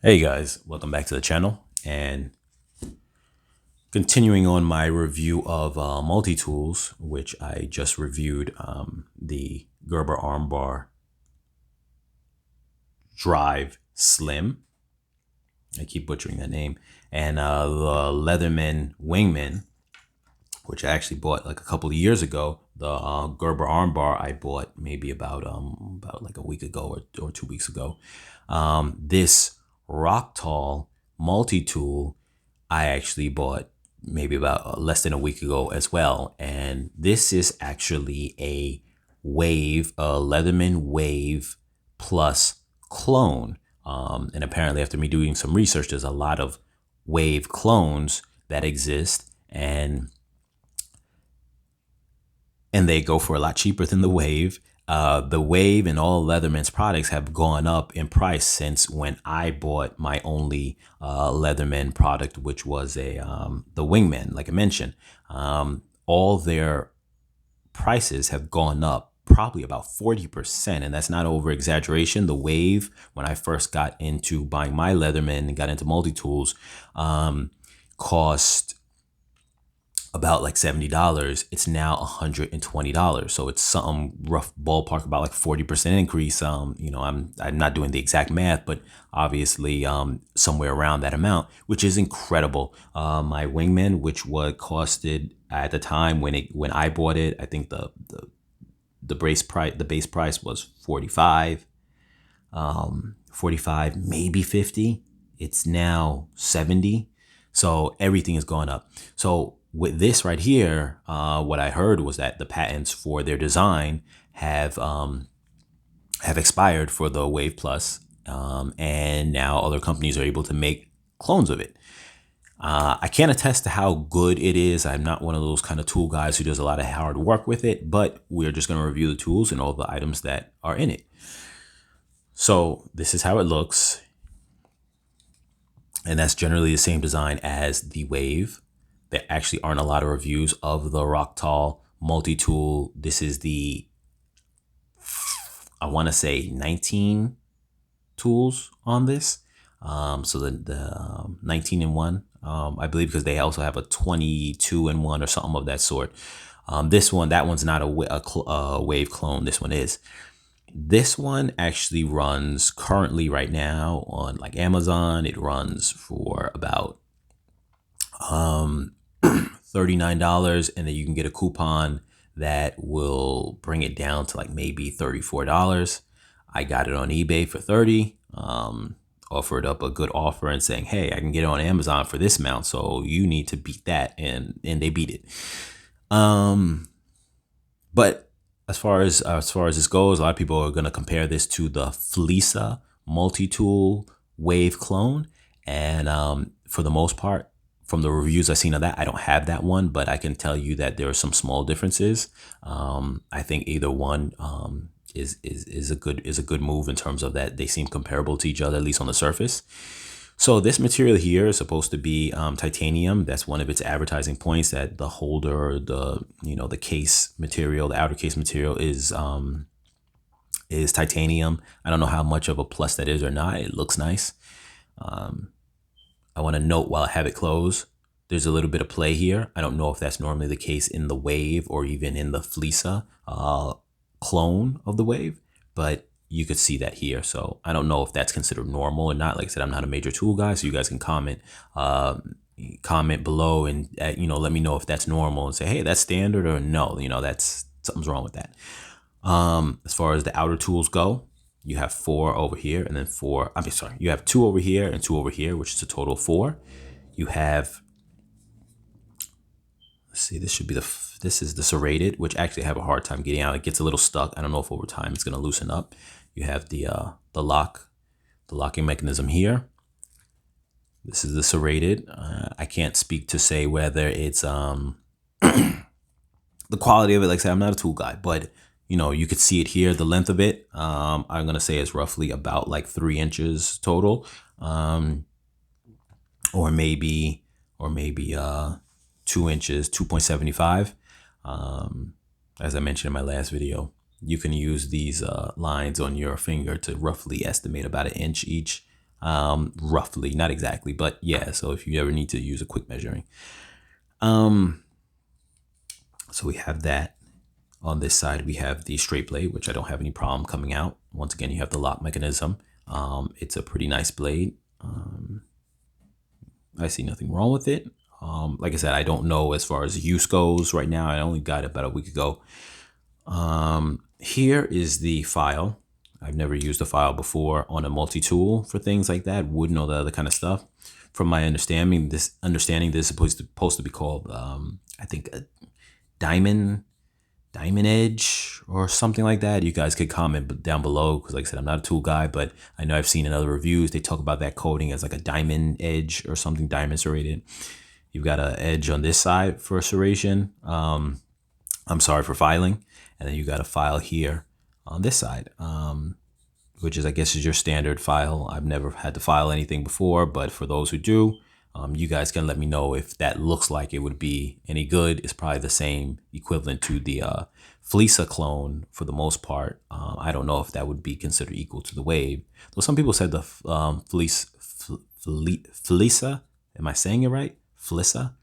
Hey guys, welcome back to the channel, and continuing on my review of Multitools, which I just reviewed the Gerber Armbar Drive Slim. I keep butchering that name. And the Leatherman Wingman, which I actually bought like a couple of years ago. The Gerber Armbar I bought maybe about like a week ago or 2 weeks ago. This Rocktol multi-tool I actually bought maybe about less than a week ago as well. And this is actually a Leatherman Wave Plus clone. And apparently after me doing some research, there's a lot of Wave clones that exist, and they go for a lot cheaper than the Wave. The Wave and all Leatherman's products have gone up in price since when I bought my only Leatherman product, which was the Wingman, like I mentioned. All their prices have gone up probably about 40%, and that's not over exaggeration. The Wave, when I first got into buying my Leatherman and got into multi-tools, cost about like $70. It's now $120. So it's some rough ballpark, about like 40% increase. I'm not doing the exact math, but obviously somewhere around that amount, which is incredible. My Wingman, which was costed at the time when I bought it, I think the base price was 45, 45, maybe 50. It's now 70. So everything has gone up. So with this right here, what I heard was that the patents for their design have expired for the Wave Plus, and now other companies are able to make clones of it. I can't attest to how good it is. I'm not one of those kind of tool guys who does a lot of hard work with it, but we're just going to review the tools and all the items that are in it. So this is how it looks. And that's generally the same design as the Wave. There actually aren't a lot of reviews of the Rocktol multi-tool. This is the, I want to say 19 tools on this. So the 19 in one, I believe, because they also have a 22 in one or something of that sort. That one's not a Wave clone. This one is. This one actually runs currently right now on like Amazon. It runs for about $39, and then you can get a coupon that will bring it down to like maybe $34. I got it on eBay for $30. Offered up a good offer and saying, hey, I can get it on Amazon for this amount, so you need to beat that, and they beat it. But as far as this goes, a lot of people are going to compare this to the Fleeca multi-tool Wave clone, and for the most part, from the reviews I've seen of that, I don't have that one, but I can tell you that there are some small differences. I think either one is a good move in terms of that they seem comparable to each other, at least on the surface. So this material here is supposed to be titanium. That's one of its advertising points, that the holder, the case material, the outer case material is titanium. I don't know how much of a plus that is or not. It looks nice. I want to note, while I have it closed, there's a little bit of play here. I don't know if that's normally the case in the Wave or even in the Fleeca clone of the Wave, but you could see that here. So I don't know if that's considered normal or not. Like I said, I'm not a major tool guy, so you guys can comment below and let me know if that's normal and say, hey, that's standard, or no, that's something's wrong with that. As far as the outer tools go, you have 4 over here, and then 4. You have 2 over here and 2 over here, which is a total of 4. You have, let's see, this is the serrated, which actually I have a hard time getting out. It gets a little stuck. I don't know if over time it's going to loosen up. You have the locking mechanism here. This is the serrated. I can't speak to say whether it's the quality of it. Like I said, I'm not a tool guy, but you could see it here. The length of it, I'm going to say is roughly about like 3 inches total. Or maybe 2 inches, 2.75. As I mentioned in my last video, you can use these lines on your finger to roughly estimate about 1 inch each. roughly, not exactly, but yeah. So if you ever need to use a quick measuring, so we have that. On this side, we have the straight blade, which I don't have any problem coming out. Once again, you have the lock mechanism. It's a pretty nice blade. I see nothing wrong with it. Like I said, I don't know as far as use goes right now. I only got it about a week ago. Here is the file. I've never used a file before on a multi-tool for things like that. Wouldn't know the other kind of stuff. From my understanding, this is supposed to be called, I think, a diamond edge or something like that. You guys could comment down below, because like I said, I'm not a tool guy, but I know I've seen in other reviews they talk about that coating as like a diamond edge or something, diamond serrated. You've got an edge on this side for serration. I'm sorry, for filing, and then you got a file here on this side, which is, I guess, is your standard file. I've never had to file anything before, but for those who do, you guys can let me know if that looks like it would be any good. It's probably the same equivalent to the Fleeca clone for the most part. I don't know if that would be considered equal to the Wave. Though some people said the Fleeca, am I saying it right? Fleeca?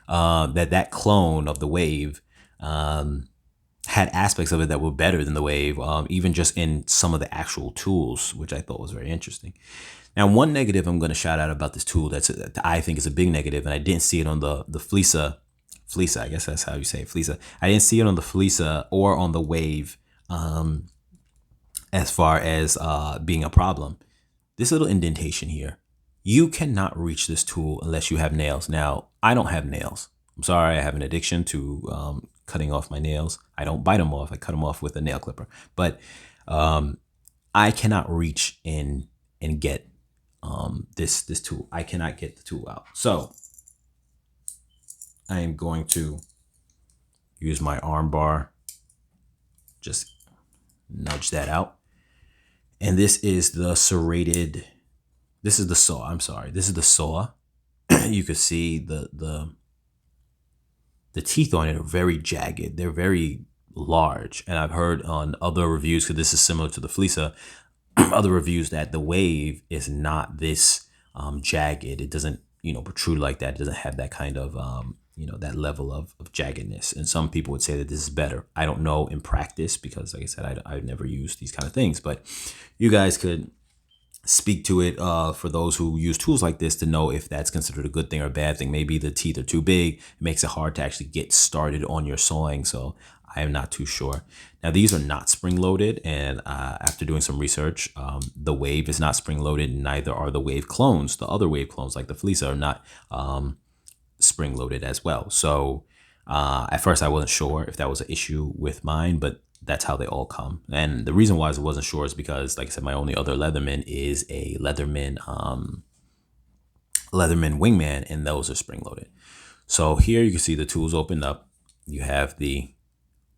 That clone of the Wave had aspects of it that were better than the Wave, even just in some of the actual tools, which I thought was very interesting. Now, one negative I'm going to shout out about this tool that I think is a big negative, and I didn't see it on the Fleeca, I guess that's how you say it, Fleeca. I didn't see it on the Fleeca or on the Wave as far as being a problem. This little indentation here, you cannot reach this tool unless you have nails. Now, I don't have nails. I'm sorry, I have an addiction to cutting off my nails. I don't bite them off. I cut them off with a nail clipper. But I cannot reach in and get this tool. I cannot get the tool out. So I am going to use my arm bar, just nudge that out. And this is the serrated, this is the saw, I'm sorry. This is the saw. You can see the teeth on it are very jagged. They're very large. And I've heard on other reviews, because this is similar to the Fleeca, other reviews, that the Wave is not this jagged. It doesn't, protrude like that. It doesn't have that kind of, that level of jaggedness. And some people would say that this is better. I don't know in practice, because like I said, I've never used these kind of things, but you guys could speak to it for those who use tools like this to know if that's considered a good thing or a bad thing. Maybe the teeth are too big. It makes it hard to actually get started on your sawing. So I am not too sure. Now, these are not spring loaded. And after doing some research, the Wave is not spring loaded. Neither are the Wave clones. The other Wave clones like the Fleeca are not spring loaded as well. So at first I wasn't sure if that was an issue with mine, but that's how they all come. And the reason why I wasn't sure is because, like I said, my only other Leatherman is a Leatherman Wingman, and those are spring loaded. So here you can see the tools opened up. You have the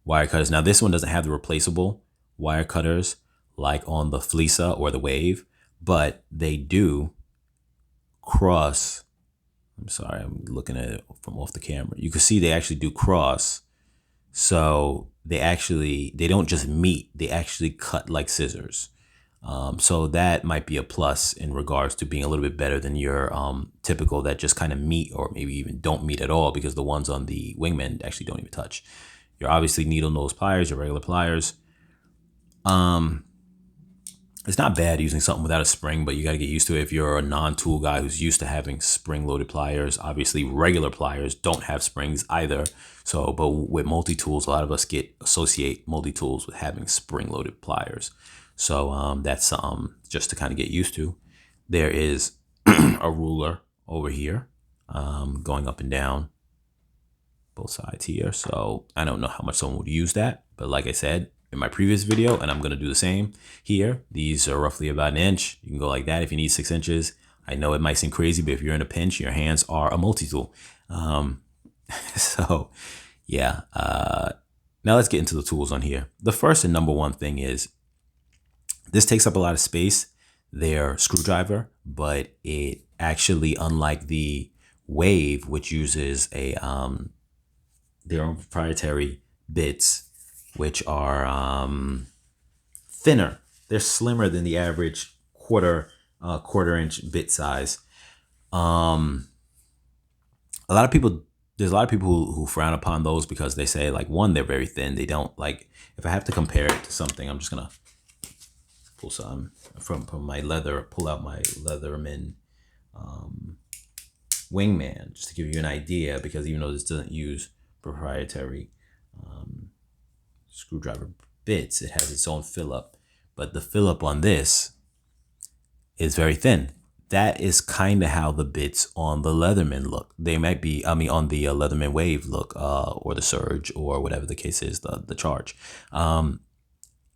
wire cutters. Now this one doesn't have the replaceable wire cutters like on the Fleeca or the Wave, but they do cross. I'm sorry, I'm looking at it from off the camera. You can see they actually do cross. So they don't just meet, they actually cut like scissors. So that might be a plus in regards to being a little bit better than your typical that just kind of meet, or maybe even don't meet at all, because the ones on the Wingman actually don't even touch. You're obviously needle nose pliers, your regular pliers. It's not bad using something without a spring, but you got to get used to it if you're a non-tool guy who's used to having spring-loaded pliers. Obviously, regular pliers don't have springs either. So, but with multi-tools, a lot of us associate multi-tools with having spring-loaded pliers. So that's just to kind of get used to. There is a ruler over here going up and down both sides here. So I don't know how much someone would use that, but like I said in my previous video, and I'm going to do the same here, these are roughly about 1 inch. You can go like that if you need 6 inches. I know it might seem crazy, but if you're in a pinch, your hands are a multi-tool. So yeah, now let's get into the tools on here. The first and number one thing is this takes up a lot of space, their screwdriver, but it actually, unlike the Wave, which uses a their own proprietary bits, which are thinner. They're slimmer than the average quarter 1/4 inch bit size. A lot of people, there's a lot of people who frown upon those because they say, like, one, they're very thin. They don't, like, if I have to compare it to something, I'm just gonna pull some from my pull out my Leatherman Wingman, just to give you an idea, because even though this doesn't use proprietary screwdriver bits, it has its own fill up, but the fill up on this is very thin. That is kind of how the bits on the Leatherman look. They might be, I mean, on the Leatherman Wave look, or the Surge, or whatever the case is, the Charge.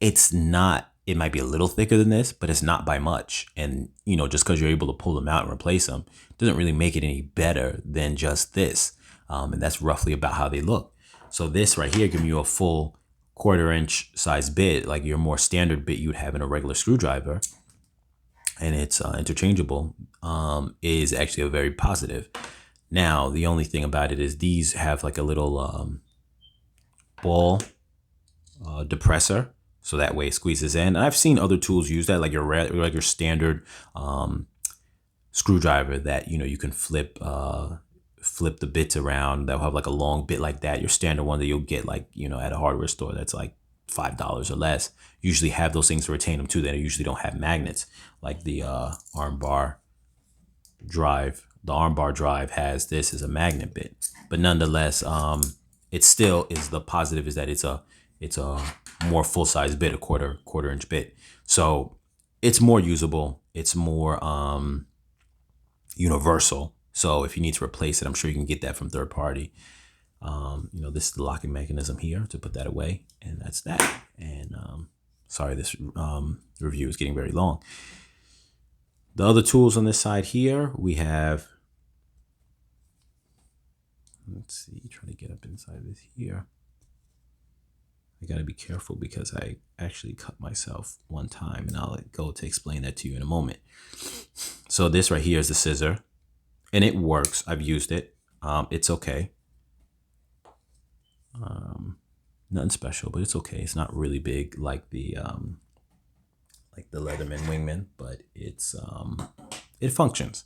It's not, it might be a little thicker than this, but it's not by much. And, you know, just because you're able to pull them out and replace them doesn't really make it any better than just this. And that's roughly about how they look. So this right here giving you a full 1/4 inch size bit, like your more standard bit you would have in a regular screwdriver, and it's interchangeable, is actually a very positive. Now, the only thing about it is these have like a little ball depressor, so that way it squeezes in. And I've seen other tools use that, like your standard screwdriver that, you know, you can flip the bits around. They'll have like a long bit like that. Your standard one that you'll get, like, you know, at a hardware store that's like $5 or less, usually have those things to retain them too. They usually don't have magnets, like the armbar drive. The armbar drive has this as a magnet bit, but nonetheless, it still is, the positive is that it's a more full-size bit, a quarter inch bit. So it's more usable. It's more universal. So if you need to replace it, I'm sure you can get that from third party. You know, this is the locking mechanism here to put that away, and that's that. And sorry, this review is getting very long. The other tools on this side here, we have, let's see, try to get up inside this here. I gotta be careful because I actually cut myself one time, and I'll go to explain that to you in a moment. So this right here is the scissor, and it works. I've used it. It's okay. Nothing special, but it's okay. It's not really big like the Leatherman Wingman, but it's it functions.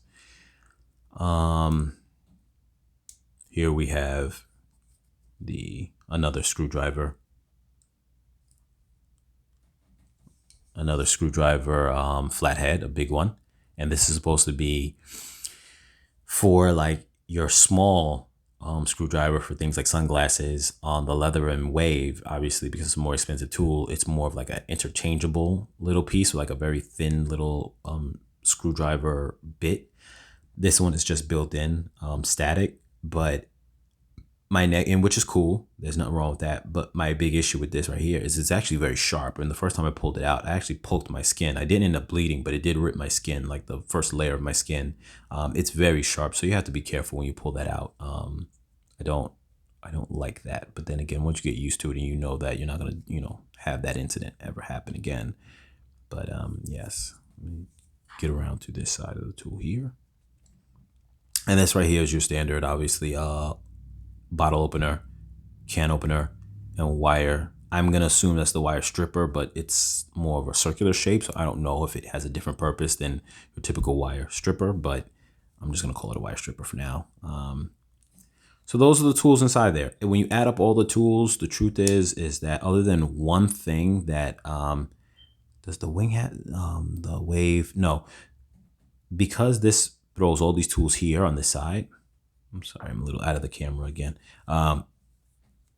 Here we have another screwdriver, flathead, a big one, and this is supposed to be for like your small screwdriver for things like sunglasses. On the Leatherman Wave, obviously because it's a more expensive tool, it's more of like an interchangeable little piece with like a very thin little screwdriver bit. This one is just built in, static, but my neck, and which is cool, there's nothing wrong with that, but my big issue with this right here is it's actually very sharp. And the first time I pulled it out, I actually poked my skin. I didn't end up bleeding, but it did rip my skin, like the first layer of my skin. It's very sharp, so you have to be careful when you pull that out. I don't like that, but then again, once you get used to it and you know that you're not gonna, you know, have that incident ever happen again. But yes, let me get around to this side of the tool here, and this right here is your standard, obviously, bottle opener, can opener, and wire. I'm gonna assume that's the wire stripper, but it's more of a circular shape, so I don't know if it has a different purpose than your typical wire stripper, but I'm just gonna call it a wire stripper for now. So those are the tools inside there. And when you add up all the tools, the truth is that other than one thing that does the wing have the Wave? No, because this throws all these tools here on this side. I'm sorry, I'm a little out of the camera again.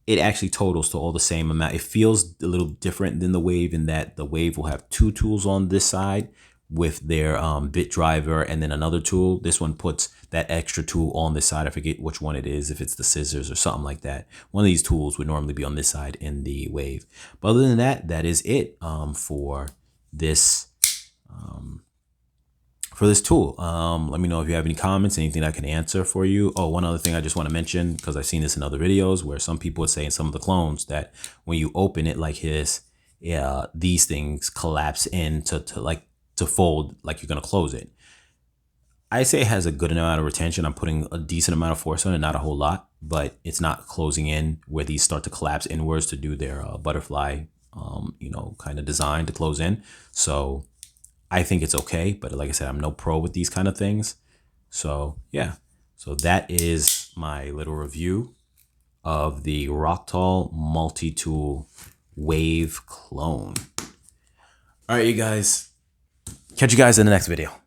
It actually totals to all the same amount. It feels a little different than the Wave in that the Wave will have two tools on this side with their bit driver and then another tool. This one puts that extra tool on this side. I forget which one it is, if it's the scissors or something like that. One of these tools would normally be on this side in the Wave. But other than that, that is it for this tool. Let me know if you have any comments, anything I can answer for you. Oh, one other thing I just want to mention, because I've seen this in other videos where some people would say in some of the clones that when you open it like this, these things collapse in to fold like you're going to close it. I say it has a good amount of retention. I'm putting a decent amount of force on it, not a whole lot, but it's not closing in where these start to collapse inwards to do their butterfly, kind of design to close in. So I think it's okay, but like I said, I'm no pro with these kind of things. So yeah, so that is my little review of the Rocktol Multitool Wave Clone. All right, you guys, catch you guys in the next video.